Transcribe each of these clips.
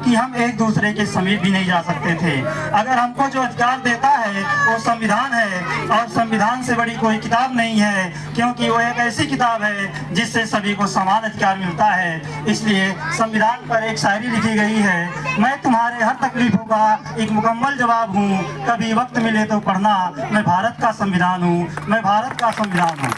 कि हम एक दूसरे के समीप भी नहीं जा सकते थे। अगर हमको जो अधिकार देता है वो संविधान है, और संविधान से बड़ी कोई किताब नहीं है, क्योंकि वो एक ऐसी किताब है जिससे सभी को समान अधिकार मिलता है। इसलिए संविधान पर एक शायरी लिखी गई है, मैं तुम्हारे हर तकलीफों का एक मुकम्मल जवाब हूँ, कभी वक्त मिले तो पढ़ना, मैं भारत का संविधान हूँ, मैं भारत का संविधान हूँ।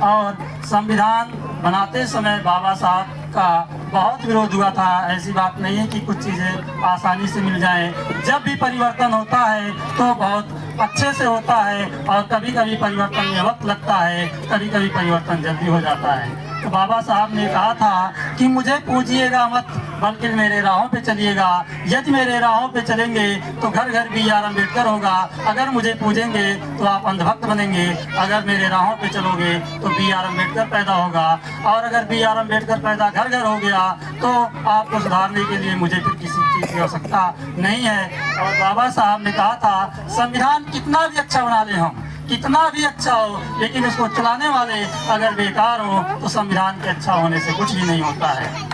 और संविधान बनाते समय बाबा साहब का बहुत विरोध हुआ था। ऐसी बात नहीं है कि कुछ चीज़ें आसानी से मिल जाएं। जब भी परिवर्तन होता है तो बहुत अच्छे से होता है, और कभी कभी परिवर्तन में वक्त लगता है, कभी कभी परिवर्तन जल्दी हो जाता है। तो बाबा साहब ने कहा था कि मुझे पूजिएगा मत, बल्कि मेरे राहों पे चलिएगा। यदि मेरे राहों पे चलेंगे तो घर घर B.R. अम्बेडकर होगा। अगर मुझे पूजेंगे तो आप अंधभक्त बनेंगे। अगर मेरे राहों पे चलोगे तो B.R. अम्बेडकर पैदा होगा, और अगर B.R. अम्बेडकर पैदा घर घर हो गया तो आपको सुधारने के लिए मुझे फिर किसी चीज़ की आवश्यकता नहीं है। और बाबा साहब ने कहा था संविधान कितना भी अच्छा बना ले हम, कितना भी अच्छा हो, लेकिन उसको चलाने वाले अगर बेकार हो तो संविधान के अच्छा होने से कुछ भी नहीं होता है।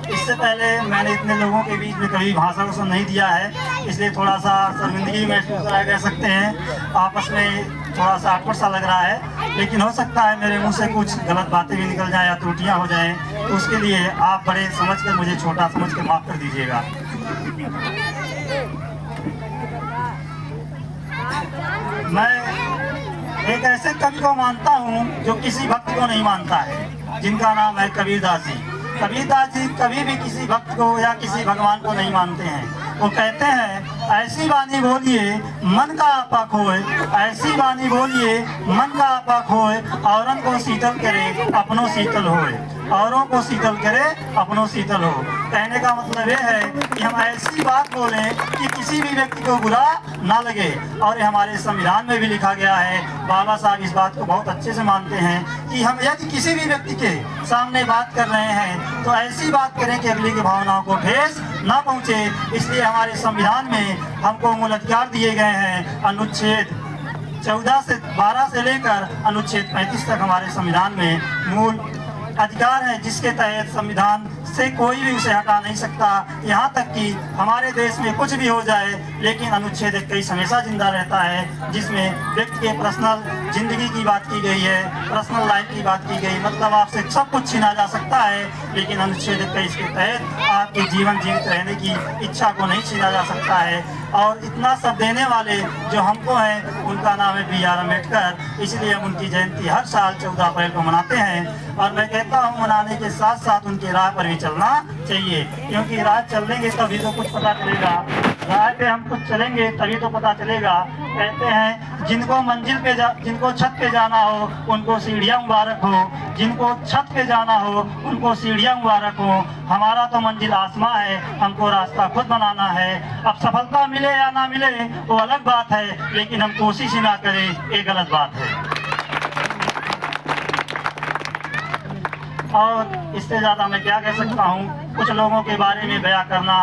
इससे पहले मैंने इतने लोगों के बीच में कभी भाषण नहीं दिया है, इसलिए थोड़ा सा शर्मिंदगी महसूस कह सकते हैं। आपस में थोड़ा सा awkward सा लग रहा है, लेकिन हो सकता है मेरे मुंह से कुछ गलत बातें भी निकल जाए या त्रुटियां हो जाएं, तो उसके लिए आप बड़े समझकर, मुझे छोटा समझकर माफ कर दीजिएगा। मैं एक ऐसे कवि को मानता हूँ जो किसी भक्त को नहीं मानता है, जिनका नाम है कबीरदास जी। कबीरदास जी कभी भी किसी भक्त को या किसी भगवान को नहीं मानते हैं। वो कहते हैं ऐसी वाणी बोलिए मन का आपा खोए, ऐसी वाणी बोलिए मन का आपा खोए, औरन को शीतल करे अपनों शीतल होए, औरों को शीतल करे अपनों शीतल हो। कहने का मतलब ये है कि हम ऐसी बात बोलें कि किसी भी व्यक्ति को बुरा ना लगे, और ये हमारे संविधान में भी लिखा गया है। बाबा साहब इस बात को बहुत अच्छे से मानते हैं कि हम यदि किसी भी व्यक्ति के सामने बात कर रहे हैं तो ऐसी बात करें कि अगले की भावनाओं को ठेस ना पहुंचे। इसलिए हमारे संविधान में हमको मूल अधिकार दिए गए हैं। अनुच्छेद 12 से लेकर अनुच्छेद 35 तक हमारे संविधान में मूल अधिकार है, जिसके तहत संविधान से कोई भी उसे हटा नहीं सकता। यहाँ तक कि हमारे देश में कुछ भी हो जाए, लेकिन अनुच्छेद 21 हमेशा जिंदा रहता है, जिसमें व्यक्ति के पर्सनल जिंदगी की बात की गई है, पर्सनल लाइफ की बात की गई। मतलब आपसे सब कुछ छीना जा सकता है, लेकिन अनुच्छेद 21 के तहत आपके जीवन जीवित रहने की इच्छा को नहीं छीना जा सकता है। और इतना सब देने वाले जो हमको हैं, उनका नाम है B.R. अम्बेडकर। इसलिए हम उनकी जयंती हर साल 14 अप्रैल को मनाते हैं। और मैं कहता हूँ मनाने के साथ साथ उनकी राह पर भी चलना चाहिए, क्योंकि राह चलेंगे तभी तो कुछ पता चलेगा। राह पे हम कुछ चलेंगे तभी तो पता चलेगा। कहते हैं जिनको छत पे जाना हो उनको सीढ़ियाँ मुबारक हो, जिनको छत पे जाना हो उनको सीढ़ियाँ मुबारक हो। हमारा तो मंजिल आसमां है, हमको रास्ता खुद बनाना है। अब सफलता मिले या ना मिले वो अलग बात है, लेकिन हम कोशिश ही ना करें ये गलत बात है। और इससे ज़्यादा मैं क्या कह सकता हूँ। कुछ लोगों के बारे में बयां करना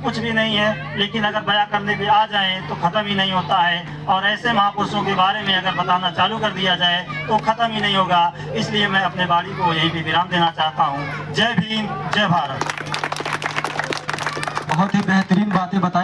कुछ भी नहीं है, लेकिन अगर बयां करने पे आ जाएं तो ख़त्म ही नहीं होता है। और ऐसे महापुरुषों के बारे में अगर बताना चालू कर दिया जाए तो ख़त्म ही नहीं होगा। इसलिए मैं अपने वाणी को यहीं पे विराम देना चाहता हूँ। जय भीम, जय भारत। बहुत ही बेहतरीन बातें बताई।